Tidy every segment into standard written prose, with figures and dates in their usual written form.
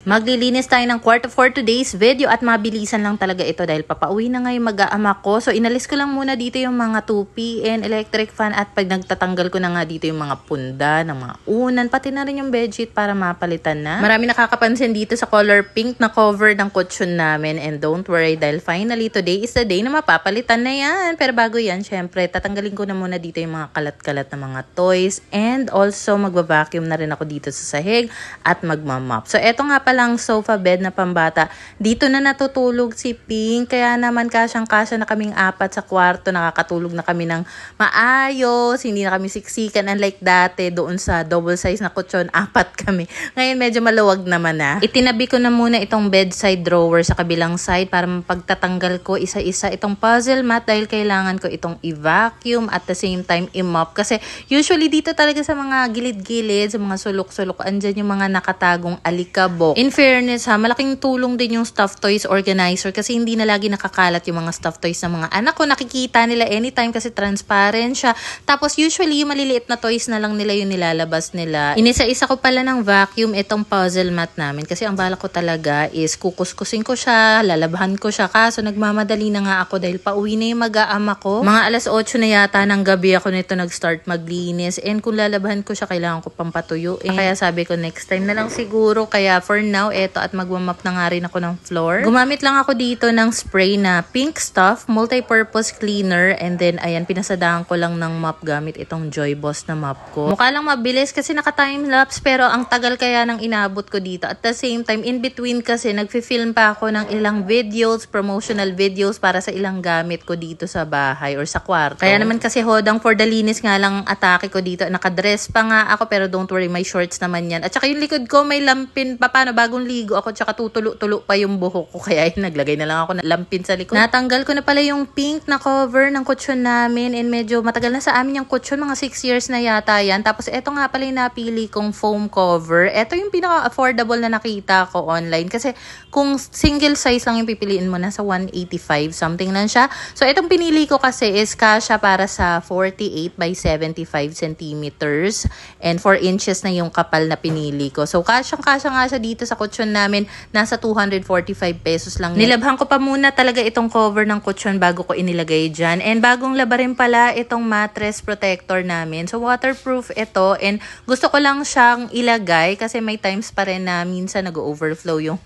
Maglilinis tayo ng kwarto for today's video at mabilisan lang talaga ito dahil papauwi na ngayon mag-aama ko. So inalis ko lang muna dito yung mga 2PN, electric fan at pag nagtatanggal ko na nga dito yung mga punda, ng mga unan, pati na rin yung bedsheet para mapalitan na. Marami nakakapansin dito sa color pink na cover ng kutsyon namin and don't worry dahil finally today is the day na mapapalitan na yan. Pero bago yan, syempre tatanggalin ko na muna dito yung mga kalat-kalat na mga toys and also magba-vacuum na rin ako dito sa sahig at magmamop. So eto nga pala ang sofa bed na pambata. Dito na natutulog si Pink. Kaya naman kasyang-kasya na kaming apat sa kwarto. Nakakatulog na kami ng maayos. Hindi na kami siksikan. Unlike dati, doon sa double size na kutsyon, apat kami. Ngayon medyo maluwag naman na. Itinabi ko na muna itong bedside drawer sa kabilang side para pagtatanggal ko isa-isa itong puzzle mat dahil kailangan ko itong i-vacuum at the same time i-mop. Kasi usually dito talaga sa mga gilid-gilid, sa mga sulok-sulok, andyan yung mga nakatagong alikabok. In fairness ha, malaking tulong din yung stuffed toys organizer kasi hindi na lagi nakakalat yung mga stuffed toys ng mga anak ko. Nakikita nila anytime kasi transparent siya. Tapos usually yung maliliit na toys na lang nila yung nilalabas nila. Inisa-isa ko pala ng vacuum itong puzzle mat namin kasi ang balak ko talaga is kukuskusin ko siya, lalabahan ko siya. Kaso nagmamadali na nga ako dahil pauwi na yung mag-aama ko. Mga alas 8 na yata ng gabi ako nito nag-start maglinis and kung lalabahan ko siya kailangan ko pang patuyuin. Kaya sabi ko next time na lang siguro. Kaya for now, eto at magmamap na nga rin ako ng floor. Gumamit lang ako dito ng spray na pink stuff, multi-purpose cleaner, and then ayan, pinasadahan ko lang ng mop gamit itong Joy Boss na mop ko. Mukha lang mabilis kasi naka-timelapse pero ang tagal kaya nang inabot ko dito. At the same time, in between kasi nagfi-film pa ako ng ilang videos, promotional videos para sa ilang gamit ko dito sa bahay or sa kwarto. Kaya naman kasi hodang for the linis nga lang atake ko dito. Nakadress pa nga ako pero don't worry, may shorts naman yan. At saka yung likod ko may lampin pa. Paano bagong ligo ako tsaka tutulo-tulo pa yung buhok ko. Kaya naglagay na lang ako ng lampin sa likod. Natanggal ko na pala yung pink na cover ng kutsyon namin and medyo matagal na sa amin yung kutsyon. Mga 6 years na yata yan. Tapos eto nga pala yung napili kong foam cover. Eto yung pinaka-affordable na nakita ko online. Kasi kung single size lang yung pipiliin mo, nasa 185 something lang siya. So etong pinili ko kasi is kasya para sa 48 by 75 centimeters and 4 inches na yung kapal na pinili ko. So kasyang-kasya nga siya dito sa kutsyon namin, nasa 245 pesos lang. Nilabhan ko pa muna talaga itong cover ng kutsyon bago ko inilagay dyan. And bagong laba rin pala itong mattress protector namin. So waterproof ito and gusto ko lang siyang ilagay kasi may times pa rin na minsan nag-overflow yung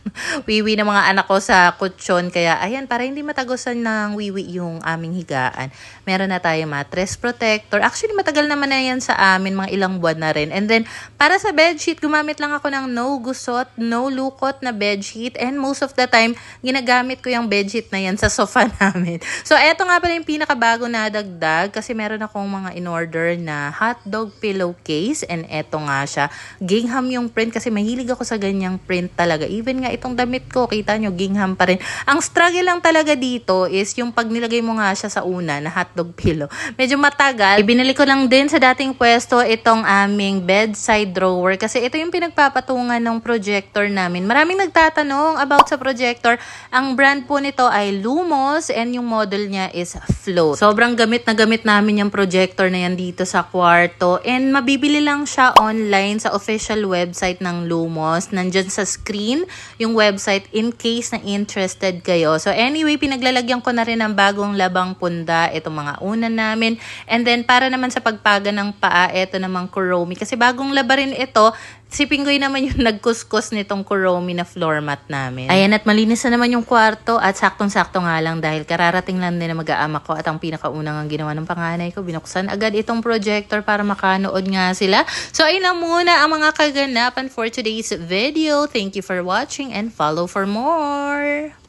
wiwi ng mga anak ko sa kutsyon. Kaya ayan, para hindi matagusan ng wiwi yung aming higaan, meron na tayo mattress protector. Actually matagal naman na yan sa amin, mga ilang buwan na rin. And then para sa bedsheet, gumamit lang ako ng no gusot, no lukot na bedsheet and most of the time, ginagamit ko yung bedsheet na yan sa sofa namin. So, eto nga pala yung pinakabago na dagdag kasi meron akong mga in-order na hotdog pillowcase and eto nga siya. Gingham yung print kasi mahilig ako sa ganyang print talaga. Even nga itong damit ko, kita nyo, gingham pa rin. Ang struggle lang talaga dito is yung pag nilagay mo nga siya sa una na hotdog pillow. Medyo matagal. Ibinili ko lang din sa dating pwesto itong aming bedside drawer kasi ito yung pinagpapatungan ng projector namin. Maraming nagtatanong about sa projector. Ang brand po nito ay Lumos and yung model niya is Float. Sobrang gamit na gamit namin yung projector na yan dito sa kwarto and mabibili lang siya online sa official website ng Lumos. Nandyan sa screen yung website in case na interested kayo. So anyway, pinaglalagyan ko na rin ng bagong labang punda itong mga unan namin. And then para naman sa pagpaga ng paa, ito namang Kuromi. Kasi bagong laba rin ito. Si Pingoy naman yung nagkuskus nitong Kuromi na floor mat namin. Ayan, at malinis na naman yung kwarto at saktong-sakto nga lang dahil kararating lang din na mag-aama ko at ang pinakaunang ang ginawa ng panganay ko, binuksan agad itong projector para makanood nga sila. So ayun lang muna ang mga kaganapan for today's video. Thank you for watching and follow for more!